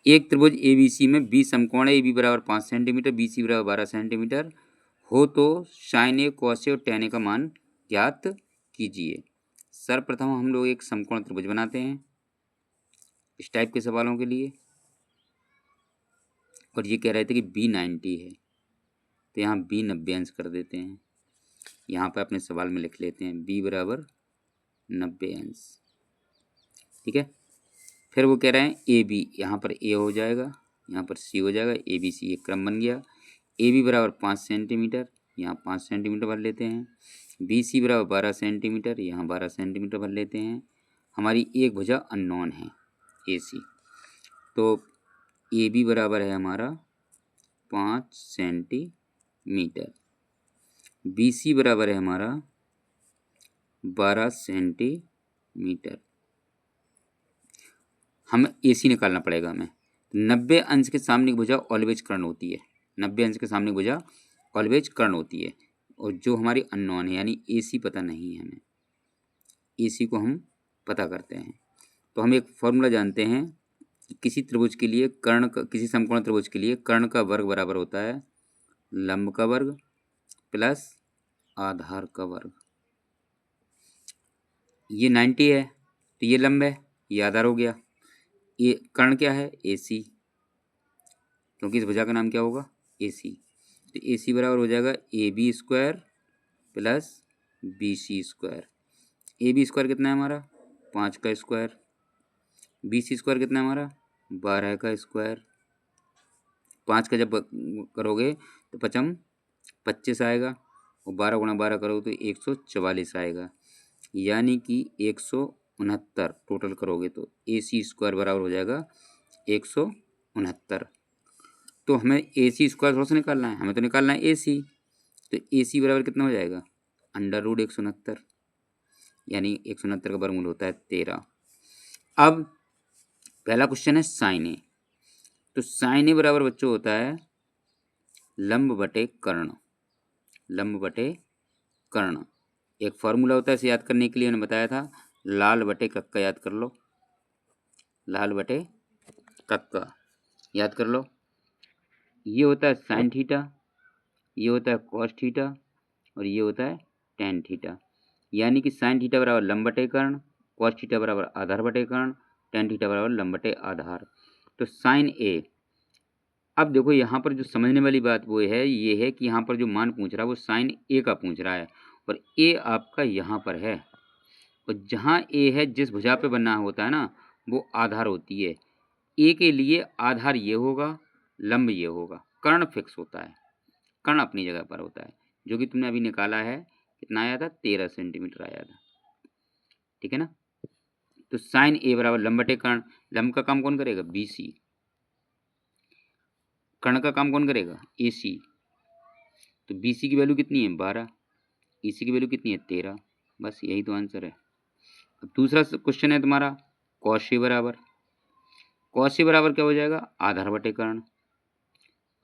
एक त्रिभुज ABC में बी समकोण है, AB बराबर 5 सेंटीमीटर, BC बराबर 12 सेंटीमीटर हो तो साइन ए, कॉस ए और tan ए का मान ज्ञात कीजिए। सर्वप्रथम हम लोग एक समकोण त्रिभुज बनाते हैं इस टाइप के सवालों के लिए, और ये कह रहे थे कि B 90 है, तो यहाँ B 90 अंश कर देते हैं। यहाँ पर अपने सवाल में लिख लेते हैं B बराबर 90 अंश, ठीक है। फिर वो कह रहे हैं AB, यहाँ पर A हो जाएगा, यहाँ पर C हो जाएगा, ABC एक क्रम बन गया। AB बराबर 5 सेंटीमीटर, यहाँ 5 सेंटीमीटर भर लेते हैं। BC बराबर 12 सेंटीमीटर, यहाँ 12 सेंटीमीटर भर लेते हैं। हमारी एक भुजा अननोन है AC, तो AB बराबर है हमारा 5 सेंटीमीटर, BC बराबर है हमारा 12 सेंटीमीटर। हमें AC निकालना पड़ेगा हमें। 90 अंश के सामने की भुजा ऑलवेज कर्ण होती है, 90 अंश के सामने की भुजा ऑलवेज कर्ण होती है, और जो हमारी अननोन है यानी AC पता नहीं है हमें, AC को हम पता करते हैं। तो हम एक फॉर्मूला जानते हैं कि किसी त्रिभुज के लिए कर्ण का, किसी समकोण त्रिभुज के लिए कर्ण का वर्ग बराबर होता है लंब का वर्ग प्लस आधार का वर्ग। ये 90 है तो ये लंब है, ये आधार हो गया। ये कर्ण क्या है AC, क्योंकि इस भुजा का नाम क्या होगा AC, तो AC बराबर हो जाएगा AB square plus BC square. AB square कितना है हमारा 5 का स्क्वायर, BC स्क्वायर कितना है हमारा 12 का स्क्वायर। 5 का जब करोगे तो 5 25 आएगा, और 12 गुणा 12 करोगे तो 144 आएगा, यानी कि 169 टोटल करोगे तो AC स्क्वायर बराबर हो जाएगा 169। तो हमें AC स्क्वायर थोड़ा सा निकालना है, हमें तो निकालना है AC, तो AC बराबर कितना हो जाएगा अंडर रूट 169, यानी 169 का वर्गमूल होता है 13। अब पहला क्वेश्चन है साइन ए, तो साइन ए बराबर बच्चों होता है लंब बटे कर्ण, लंब बटे कर्ण। एक फार्मूला होता है, इसे याद करने के लिए मैंने बताया था, लाल बटे कक्का, याद कर लो, लाल बटे कक्का याद कर लो। ये होता है साइन थीटा, ये होता है कॉस थीटा, और ये होता है टेन थीटा, यानी कि साइन थीटा बराबर लंब बटे कर्ण, कॉस थीटा बराबर आधार बटे कर्ण, टेन थीटा बराबर लंब बटे आधार। तो साइन ए, अब देखो यहाँ पर जो समझने वाली बात वो है, ये है कि यहाँ पर जो मान पूछ रहा है वो साइन ए का पूछ रहा है, और ए आपका यहाँ पर है, और जहाँ ए है जिस भुजा पे बनना होता है ना वो आधार होती है। ए के लिए आधार ये होगा, लंब ये होगा, कर्ण फिक्स होता है, कर्ण अपनी जगह पर होता है, जो कि तुमने अभी निकाला है, कितना आया था 13 सेंटीमीटर आया था, ठीक है ना। तो साइन ए बराबर लंब बटे कर्ण, लंब का काम कौन करेगा BC, कर्ण का काम कौन करेगा AC, तो BC की वैल्यू कितनी है 12, AC की वैल्यू कितनी है 13, बस यही तो आंसर है। अब दूसरा क्वेश्चन है तुम्हारा कॉस ए बराबर, कॉस ए बराबर क्या हो जाएगा आधार बटे कर्ण,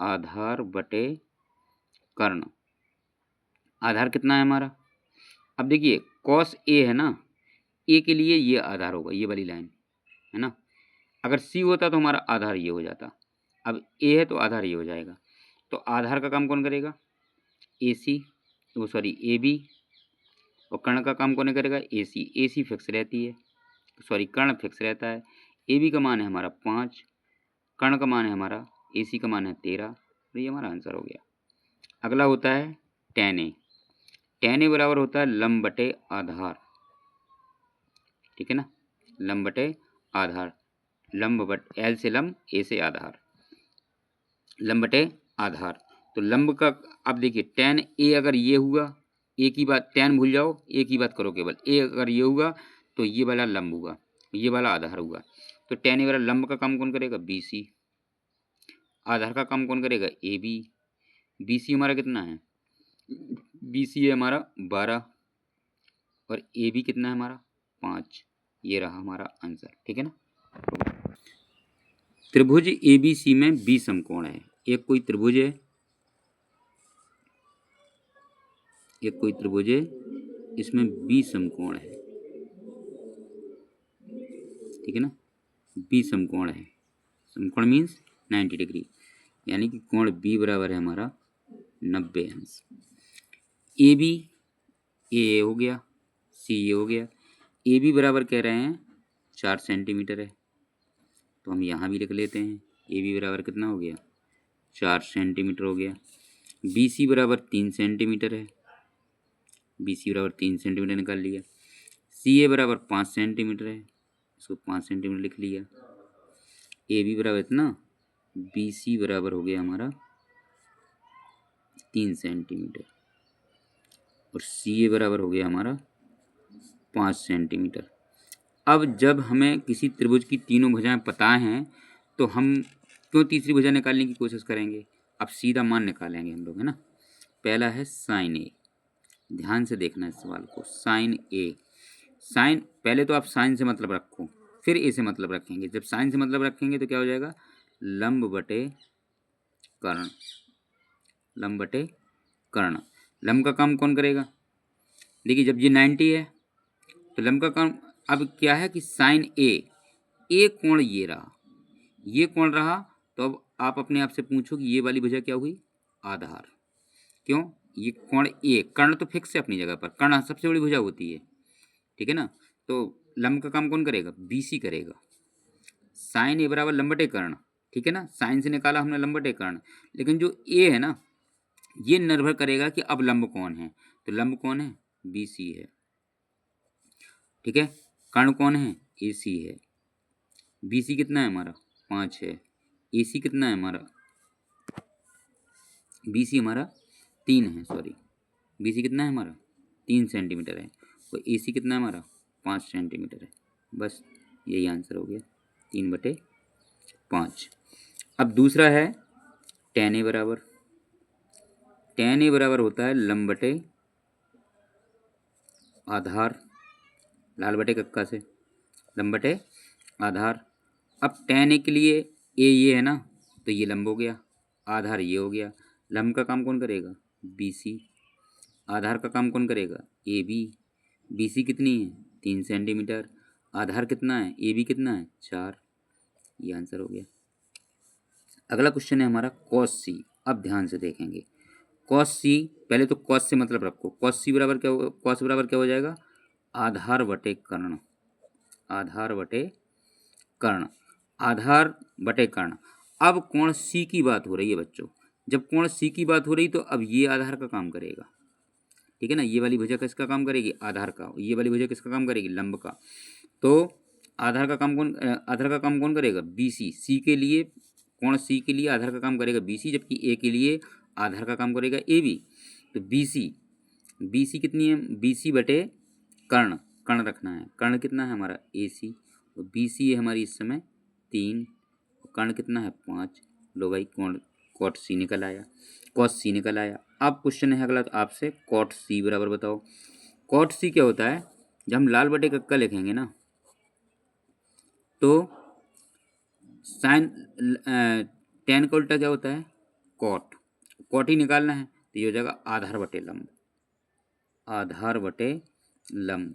आधार बटे कर्ण, आधार कितना है हमारा, अब देखिए कॉस ए है ना, ए के लिए ये आधार होगा, ये वाली लाइन है ना, अगर C होता तो हमारा आधार ये हो जाता, अब ए है तो आधार ये हो जाएगा, तो आधार का काम कौन करेगा AC, वो सॉरी AB, और कर्ण का काम कौन करेगा AC, AC फिक्स रहती है, सॉरी कर्ण फिक्स रहता है। AB का मान है हमारा 5, कर्ण का मान है हमारा, AC का मान है 13, तो ये हमारा आंसर हो गया। अगला होता है tan A, tan A बराबर होता है लंब बटे आधार, ठीक है ना, लंब बटे आधार, लंब बट L से लंब, A से आधार, लंब बटे आधार। तो लंब का, अब देखिए tan A अगर ये हुआ, A की बात tan भूल जाओ, A की बात करो केवल, A अगर ये हुआ तो ये वाला लंब हुआ, ये वाला आधार हुआ, तो tan A वाला लंब का काम कौन करेगा BC, आधार का काम कौन करेगा AB, BC हमारा कितना है BC है हमारा 12, और AB कितना है हमारा 5, ये रहा हमारा आंसर, ठीक है ना। त्रिभुज ABC में B समकोण है, एक कोई त्रिभुज है, एक कोई त्रिभुज है, इसमें B समकोण है, ठीक है ना, B समकोण है, समकोण मीन्स 90 डिग्री, यानी कि कोण बी बराबर है हमारा 90 अंश। ए बी, ए हो गया, सी ए हो गया। ए बी बराबर कह रहे हैं 4 सेंटीमीटर है, तो हम यहाँ भी लिख लेते हैं। ए बी बराबर कितना हो गया, 4 सेंटीमीटर हो गया। बी सी बराबर 3 सेंटीमीटर है, बी सी बराबर 3 सेंटीमीटर निकाल लिया। सी ए बराबर 5 सेंटीमीटर है, इसको 5 सेंटीमीटर लिख लिया। ए बी बराबर इतना, बी सी बराबर हो गया हमारा 3 सेंटीमीटर और सी ए बराबर हो गया हमारा 5 सेंटीमीटर। अब जब हमें किसी त्रिभुज की तीनों भुजाएं पता हैं तो हम क्यों तीसरी भुजा निकालने की कोशिश करेंगे। अब सीधा मान निकालेंगे हम लोग, है ना। पहला है साइन ए, ध्यान से देखना इस सवाल को। साइन ए, साइन, पहले तो आप साइन से मतलब रखो, फिर ए से मतलब रखेंगे। जब साइन से मतलब रखेंगे तो क्या हो जाएगा, लंब बटे कर्ण, लंब बटे कर्ण। लंब का काम कौन करेगा, देखिए जब ये 90 है तो लंब का काम अब क्या है कि साइन ए कोण ये रहा, ये कोण रहा, तो अब आप अपने आप से पूछो कि ये वाली भुजा क्या हुई, आधार। क्यों, ये कोण ए, कर्ण तो फिक्स है अपनी जगह पर, कर्ण सबसे बड़ी भुजा होती है, ठीक है ना। तो लंब का काम कौन करेगा, बीसी करेगा। साइन ए बराबर लंब बटे कर्ण, ठीक है ना। साइन से निकाला हमने लंब बटे कर्ण, लेकिन जो ए है ना, ये निर्भर करेगा कि अब लंब कौन है। तो लंब कौन है, बीसी है, ठीक है। कर्ण कौन है, एसी है। बीसी कितना है हमारा, 5 है। एसी कितना है हमारा, बीसी हमारा 3 है, सॉरी, बीसी कितना है हमारा 3 सेंटीमीटर है, और एसी कितना है हमारा 5 सेंटीमीटर है। बस यही आंसर हो गया, 3/5। अब दूसरा है tan ए बराबर, tan ए बराबर होता है लंब बटे आधार, लाल बटे कक्का से, लंब बटे आधार। अब tan ए के लिए ए ये है ना, तो ये लंब हो गया, आधार ये हो गया। लंब का काम कौन करेगा, बीसी। आधार का काम कौन करेगा, ए बी। बीसी कितनी है, 3 सेंटीमीटर। आधार कितना है, ए बी कितना है, 4। ये आंसर हो गया। अगला क्वेश्चन है हमारा कॉस सी। अब ध्यान से देखेंगे कॉस सी, पहले तो कॉस से मतलब रखो। कॉस सी बराबर क्या हो, कॉस बराबर क्या हो जाएगा, आधार बटे कर्ण, आधार बटे कर्ण, आधार बटे कर्ण। अब कोण सी की बात हो रही है बच्चों, जब कोण सी की बात हो रही तो अब ये आधार का काम करेगा, ठीक है ना। ये वाली भुजा किसका काम करेगी, आधार का। ये वाली भुजा किसका काम करेगी, लंब का। तो आधार का काम कौन, आधार का काम कौन करेगा, बीसी। सी के लिए, कोण सी के लिए आधार का काम करेगा बीसी, जबकि ए के लिए आधार का काम करेगा ए बी। तो बीसी, बीसी कितनी है, बीसी बटे कर्ण, कर्ण रखना है। कर्ण कितना है हमारा, ए सी, और बीसी है हमारी इस समय 3, कर्ण कितना है 5। लो भाई, कोण कॉट सी निकल आया, कॉस सी निकल आया। अब क्वेश्चन है अगला आपसे, कॉट सी बराबर बताओ। कॉट सी क्या होता है, जब हम लाल बटे कक्का लिखेंगे ना, तो साइन tan का उल्टा क्या होता है, कॉट। कॉट ही निकालना है, तो ये हो जाएगा आधार बटे लंब, आधार बटे लंब,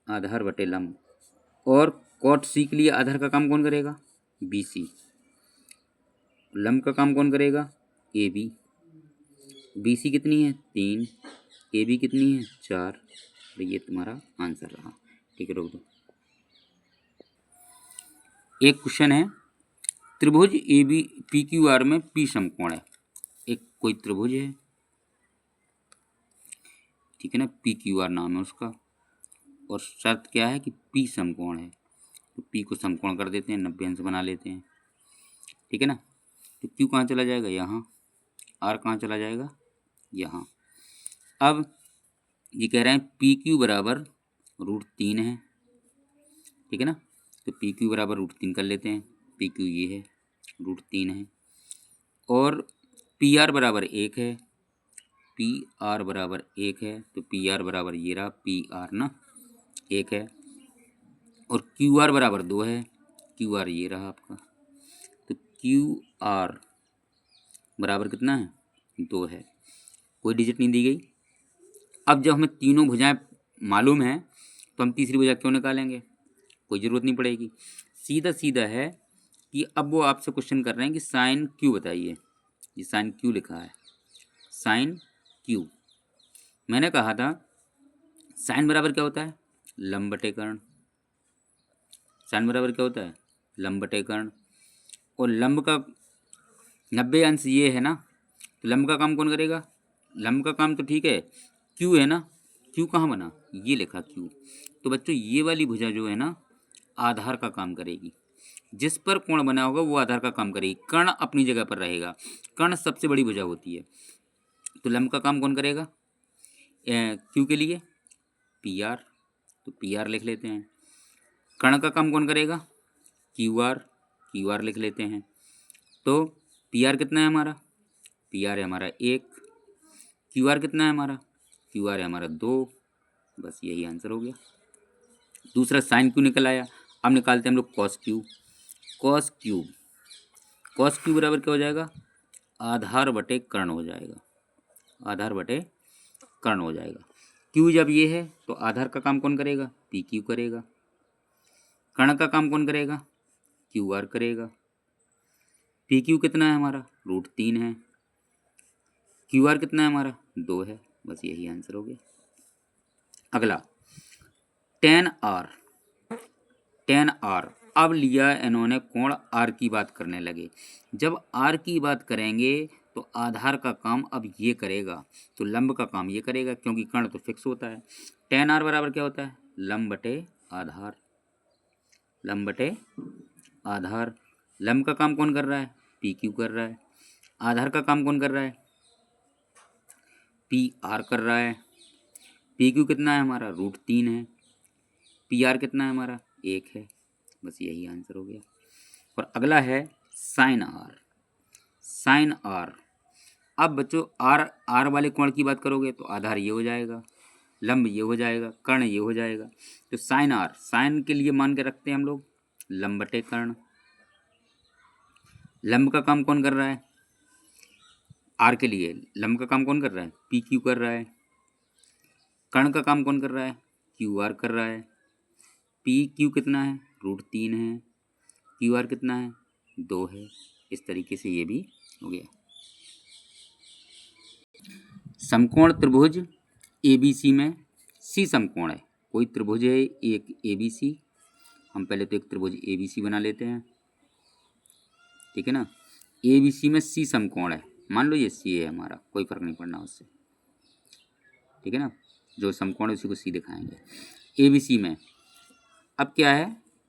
आधार बटे लंब। और कॉट सी के लिए आधार का काम कौन करेगा, बीसी। लंब का काम कौन करेगा, ए बी। बीसी कितनी है 3, ए बी कितनी है 4। तो ये तुम्हारा आंसर रहा, ठीक है। रोक दो। एक क्वेश्चन है, त्रिभुज A B P Q R में पी समकोण है। एक कोई त्रिभुज है, ठीक है ना, पी क्यू आर नाम है उसका, और शर्त क्या है कि पी समकोण है। तो पी को समकोण कर देते हैं, 90 अंश बना लेते हैं, ठीक है ना। तो क्यू कहाँ चला जाएगा, यहाँ। आर कहाँ चला जाएगा, यहाँ। अब ये कह रहे हैं पी क्यू बराबर √3 है, ठीक है ना। तो पी क्यू बराबर √3 कर लेते हैं। पी क्यू ये है, √3 है। और पी आर बराबर 1 है, पी आर बराबर 1 है। तो पी आर बराबर ये रहा, पी आर ना 1 है। और क्यू आर बराबर 2 है, क्यू आर ये रहा आपका। तो क्यू आर बराबर कितना है, 2 है। कोई डिजिट नहीं दी गई। अब जब हमें तीनों भुजाएं मालूम हैं तो हम तीसरी भुजा क्यों निकालेंगे, कोई ज़रूरत नहीं पड़ेगी। सीधा सीधा है कि अब वो आपसे क्वेश्चन कर रहे हैं कि साइन क्यू बताइए। ये साइन क्यू लिखा है, साइन क्यू। मैंने कहा था साइन बराबर क्या होता है, लंब बटे कर्ण। साइन बराबर क्या होता है, लंब बटे कर्ण। और लंब का 90 अंश ये है ना, तो लंब का काम कौन करेगा, लंब का काम तो ठीक है, क्यू है ना। क्यू कहाँ बना, ये लिखा क्यू। तो बच्चों ये वाली भुजा जो है ना आधार का काम करेगी। जिस पर कोण बना होगा वो आधार का काम करेगी, कर्ण अपनी जगह पर रहेगा। कर्ण सबसे बड़ी भुजा होती है। तो लंब का काम कौन करेगा, क्यू के लिए पी आर, तो पी आर लिख लेते हैं। कर्ण का काम कौन करेगा, क्यू आर, क्यू आर लिख लेते हैं। तो पी आर कितना है हमारा, पी आर है हमारा 1, क्यू आर कितना है हमारा, क्यू आर है हमारा 2। बस यही आंसर हो गया। दूसरा साइन क्यू निकल आया। अब निकालते हैं हम लोग cos Q. Cos cube, cos Q बराबर क्या हो जाएगा, आधार बटे कर्ण हो जाएगा, आधार बटे कर्ण हो जाएगा। क्यू जब ये है तो आधार का काम कौन करेगा, पी क्यू करेगा। कर्ण का काम कौन करेगा, क्यू आर करेगा। पी क्यू कितना है हमारा, √3 है। क्यू आर कितना है हमारा, 2 है। बस यही आंसर हो गया। अगला टेन आर, टेन आर। अब लिया इन्होंने कोण आर की बात करने लगे। जब आर की बात करेंगे तो आधार का काम अब ये करेगा, तो लंब का काम ये करेगा, क्योंकि कर्ण तो फिक्स होता है। टेन आर बराबर क्या होता है, लंब बटे आधार, लंब बटे आधार। लंब का काम कौन कर रहा है, पी क्यू कर रहा है। आधार का काम कौन कर रहा है, पी आर कर रहा है। पी क्यू कितना है हमारा, √3 है। पी आर कितना है हमारा, 1 है। बस यही आंसर हो गया। और अगला है साइन आर, साइन आर। अब बच्चों आर, आर वाले कोण की बात करोगे तो आधार ये हो जाएगा, लंब ये हो जाएगा, कर्ण ये हो जाएगा। तो साइन आर, साइन के लिए मान के रखते हैं हम लोग लंब बटे कर्ण। लंब का काम कौन कर रहा है, आर के लिए लंब का काम कौन कर रहा है, पी क्यू कर रहा है। कर्ण का काम कौन कर रहा है, क्यू आर कर रहा है। पी क्यू कितना है, √3 है। क्यू आर कितना है, 2 है। इस तरीके से ये भी हो गया। समकोण त्रिभुज ABC में सी समकोण है। कोई त्रिभुज है एक ABC, हम पहले तो एक त्रिभुज ABC बना लेते हैं, ठीक है ना। ABC में सी समकोण है, मान लो ये सी है हमारा, कोई फर्क नहीं पड़ना उससे, ठीक है ना। जो समकोण है उसी को सी दिखाएंगे ABC में। अब क्या है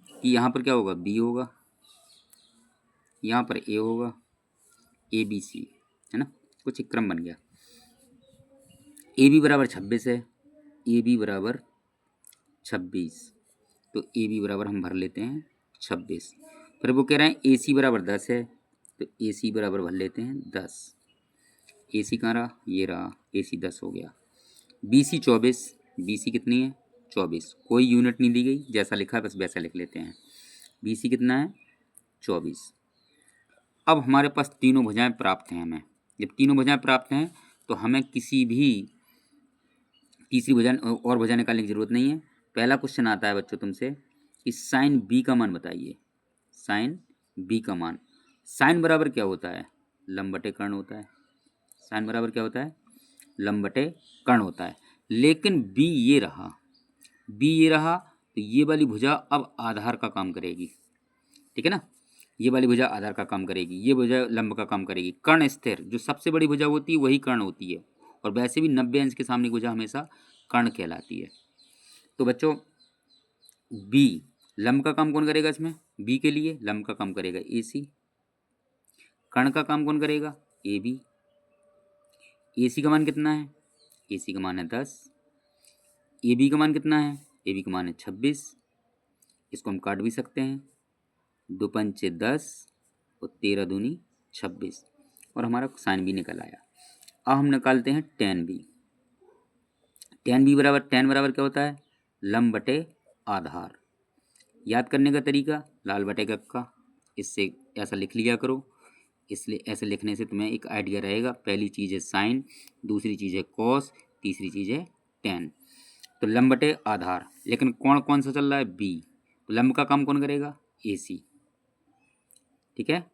कि यहाँ पर क्या होगा, B होगा, यहाँ पर A होगा, ABC है ना, कुछ एक क्रम बन गया। AB बराबर 26 है, AB बराबर 26, तो AB बराबर हम भर लेते हैं 26। फिर वो कह रहे हैं AC बराबर 10 है, तो AC बराबर भर लेते हैं 10। AC कहाँ रहा, ये रहा, AC 10 हो गया। BC 24, BC कितनी है, 24, कोई यूनिट नहीं दी गई, जैसा लिखा है बस वैसा लिख लेते हैं। BC कितना है, 24। अब हमारे पास तीनों भुजाएं प्राप्त हैं। हमें जब तीनों भुजाएं प्राप्त हैं तो हमें किसी भी तीसरी भुजा और भुजा निकालने की जरूरत नहीं है। पहला क्वेश्चन आता है बच्चों तुमसे कि साइन बी का मान बताइए। साइन बी का मान, साइन बराबर क्या होता है, लंब बटे कर्ण होता है। साइन बराबर क्या होता है, लंब बटे कर्ण होता है। लेकिन बी ये रहा, बी ये रहा, तो ये वाली भुजा अब आधार का काम करेगी, ठीक है ना। ये वाली भुजा आधार का काम करेगी, ये भुजा लंब का काम करेगी। कर्ण स्थिर, जो सबसे बड़ी भुजा होती है वही कर्ण होती है, और वैसे भी 90 अंश के सामने की भुजा हमेशा कर्ण कहलाती है। तो बच्चों बी, लंब का काम कौन करेगा इसमें, बी के लिए लंब का काम करेगा AC। कर्ण का काम कौन करेगा, AB। AC का मान कितना है, AC का मान है 10। AB का मान कितना है, AB का मान है 26। इसको हम काट भी सकते हैं, 2 पंचे 10 और 13 दूनी 26, और हमारा साइन भी निकल आया। अब हम निकालते हैं टेन बी। टेन बी बराबर, टेन बराबर क्या होता है, लंब बटे आधार। याद करने का तरीका लाल बटे का, इससे ऐसा लिख लिया करो। इसलिए ऐसे लिखने से तुम्हें एक आइडिया रहेगा। पहली चीज़ है साइन, दूसरी चीज़ है कॉस, तीसरी चीज़ है टेन। तो लंब बटे आधार, लेकिन कौन कौन सा चल रहा है, बी। तो लंब का काम कौन करेगा, ए सी। ठीक है,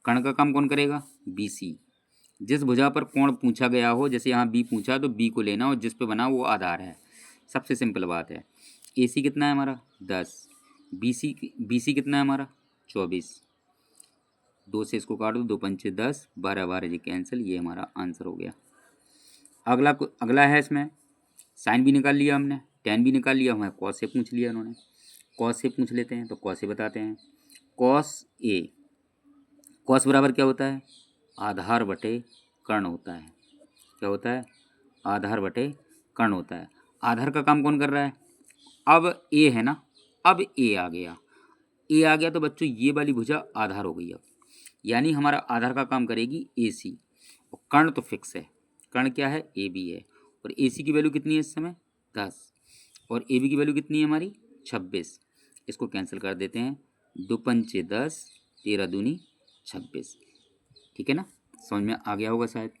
कर्ण का काम कौन करेगा, बी सी। जिस भुजा पर कोण पूछा गया हो, जैसे यहाँ बी पूछा तो बी को लेना और जिस पे बना वो आधार है। सबसे सिंपल बात है। ए सी कितना है हमारा 10, बी सी कितना है हमारा 24। 2 से इसको काट दो, 2 पंचे 10, 12 12 जी कैंसिल, ये हमारा आंसर हो गया। अगला है इसमें साइन भी निकाल लिया हमने, टेन भी निकाल लिया, हमें कॉस से पूछ लिया उन्होंने। कॉस से पूछ लेते हैं तो कॉस से बताते हैं। कॉस ए, कॉस बराबर क्या होता है, आधार बटे कर्ण होता है। क्या होता है, आधार बटे कर्ण होता है। आधार का काम कौन कर रहा है, अब ए है ना, अब ए आ गया। ए आ गया तो बच्चों ये वाली भुजा आधार हो गई अब, यानी हमारा आधार का काम करेगी ए सी। और कर्ण तो फिक्स है, कर्ण क्या है, ए बी है। और ए सी की वैल्यू कितनी है इस समय 10, और ए बी की वैल्यू कितनी है हमारी 26। इसको कैंसिल कर देते हैं, 2 पंचे 10, 13 दूनी 26। ठीक है ना, समझ में आ गया होगा शायद।